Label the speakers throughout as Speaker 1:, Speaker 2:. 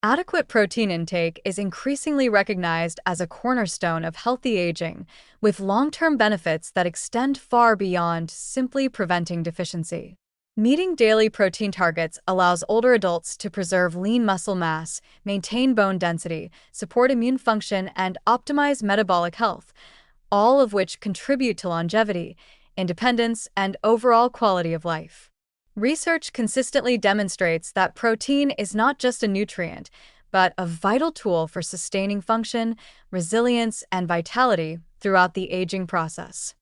Speaker 1: Adequate protein intake is increasingly recognized as a cornerstone of healthy aging, with long-term benefits that extend far beyond simply preventing deficiency. Meeting daily protein targets allows older adults to preserve lean muscle mass, maintain bone density, support immune function, and optimize metabolic health, all of which contribute to longevity, independence, and overall quality of life. Research consistently demonstrates that protein is not just a nutrient, but a vital tool for sustaining function, resilience, and vitality throughout the aging process.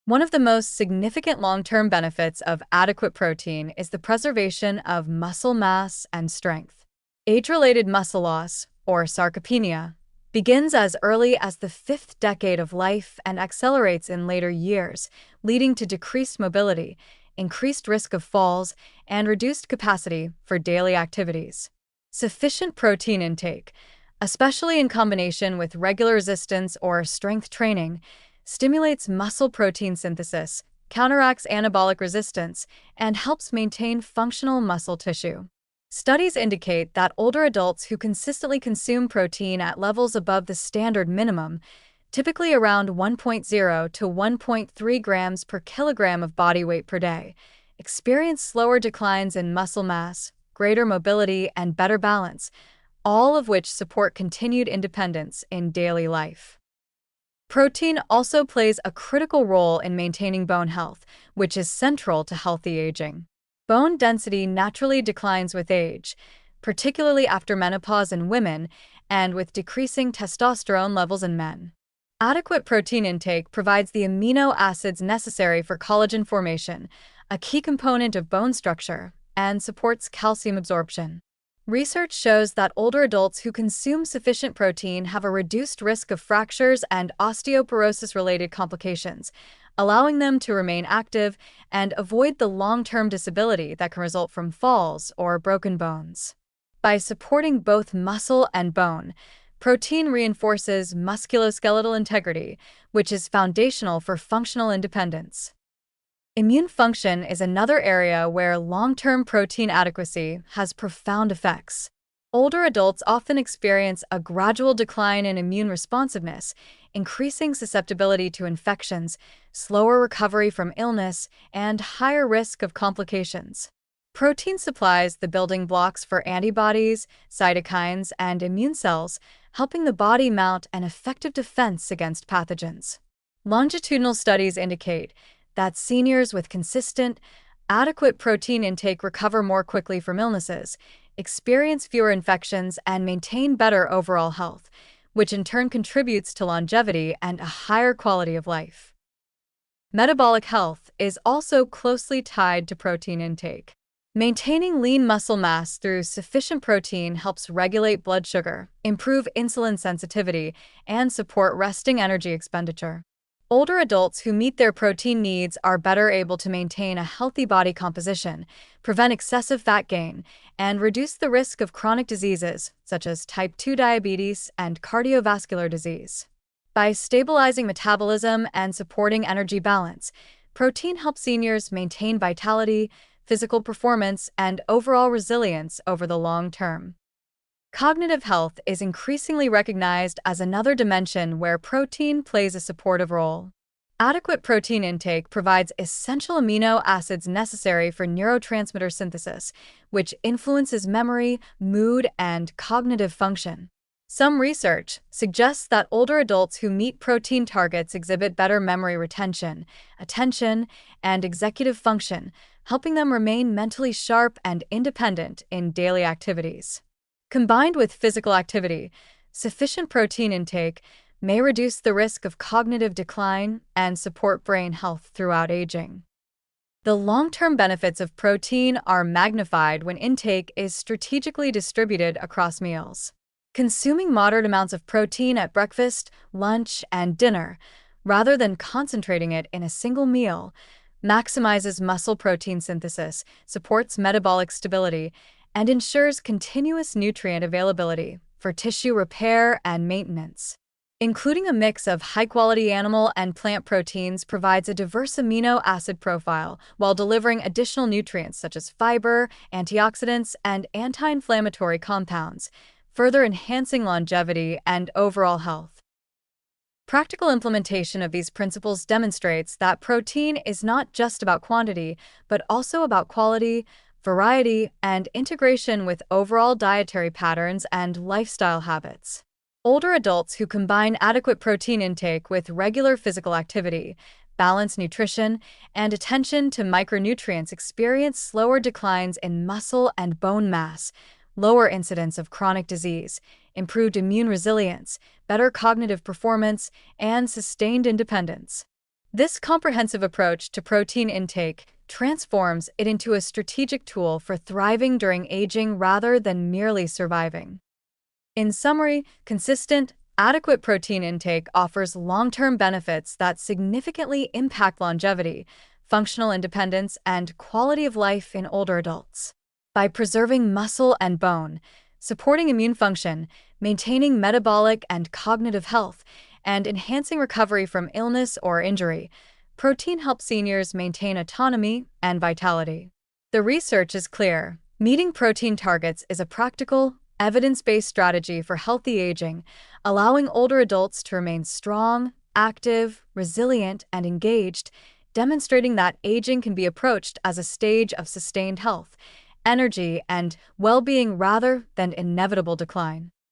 Speaker 1: One of the most significant long-term benefits of adequate protein is the preservation of muscle mass and strength. Age-related muscle loss, or sarcopenia, begins as early as the fifth decade of life and accelerates in later years, leading to decreased mobility, increased risk of falls, and reduced capacity for daily activities. Sufficient protein intake, especially in combination with regular resistance or strength training, stimulates muscle protein synthesis, counteracts anabolic resistance, and helps maintain functional muscle tissue. Studies indicate that older adults who consistently consume protein at levels above the standard minimum, typically around 1.0 to 1.3 grams per kilogram of body weight per day, experience slower declines in muscle mass, greater mobility, and better balance, all of which support continued independence in daily life. Protein also plays a critical role in maintaining bone health, which is central to healthy aging. Bone density naturally declines with age, particularly after menopause in women and with decreasing testosterone levels in men. Adequate protein intake provides the amino acids necessary for collagen formation, a key component of bone structure, and supports calcium absorption. Research shows that older adults who consume sufficient protein have a reduced risk of fractures and osteoporosis-related complications, allowing them to remain active and avoid the long-term disability that can result from falls or broken bones. By supporting both muscle and bone, protein reinforces musculoskeletal integrity, which is foundational for functional independence. Immune function is another area where long-term protein adequacy has profound effects. Older adults often experience a gradual decline in immune responsiveness, increasing susceptibility to infections, slower recovery from illness, and higher risk of complications. Protein supplies the building blocks for antibodies, cytokines, and immune cells, helping the body mount an effective defense against pathogens. Longitudinal studies indicate that seniors with consistent, adequate protein intake recover more quickly from illnesses, experience fewer infections, and maintain better overall health, which in turn contributes to longevity and a higher quality of life. Metabolic health is also closely tied to protein intake. Maintaining lean muscle mass through sufficient protein helps regulate blood sugar, improve insulin sensitivity, and support resting energy expenditure. Older adults who meet their protein needs are better able to maintain a healthy body composition, prevent excessive fat gain, and reduce the risk of chronic diseases such as type 2 diabetes and cardiovascular disease. By stabilizing metabolism and supporting energy balance, protein helps seniors maintain vitality, physical performance, and overall resilience over the long term. Cognitive health is increasingly recognized as another dimension where protein plays a supportive role. Adequate protein intake provides essential amino acids necessary for neurotransmitter synthesis, which influences memory, mood, and cognitive function. Some research suggests that older adults who meet protein targets exhibit better memory retention, attention, and executive function, helping them remain mentally sharp and independent in daily activities. Combined with physical activity, sufficient protein intake may reduce the risk of cognitive decline and support brain health throughout aging. The long-term benefits of protein are magnified when intake is strategically distributed across meals. Consuming moderate amounts of protein at breakfast, lunch, and dinner, rather than concentrating it in a single meal, maximizes muscle protein synthesis, supports metabolic stability, and ensures continuous nutrient availability for tissue repair and maintenance. Including a mix of high-quality animal and plant proteins provides a diverse amino acid profile while delivering additional nutrients such as fiber, antioxidants, and anti-inflammatory compounds, further enhancing longevity and overall health. Practical implementation of these principles demonstrates that protein is not just about quantity, but also about quality, variety, and integration with overall dietary patterns and lifestyle habits. Older adults who combine adequate protein intake with regular physical activity, balanced nutrition, and attention to micronutrients experience slower declines in muscle and bone mass, lower incidence of chronic disease, improved immune resilience, better cognitive performance, and sustained independence. This comprehensive approach to protein intake transforms it into a strategic tool for thriving during aging rather than merely surviving. In summary, consistent, adequate protein intake offers long-term benefits that significantly impact longevity, functional independence, and quality of life in older adults. By preserving muscle and bone, supporting immune function, maintaining metabolic and cognitive health, and enhancing recovery from illness or injury, protein helps seniors maintain autonomy and vitality. The research is clear. Meeting protein targets is a practical, evidence-based strategy for healthy aging, allowing older adults to remain strong, active, resilient, and engaged, demonstrating that aging can be approached as a stage of sustained health, energy, and well-being rather than inevitable decline.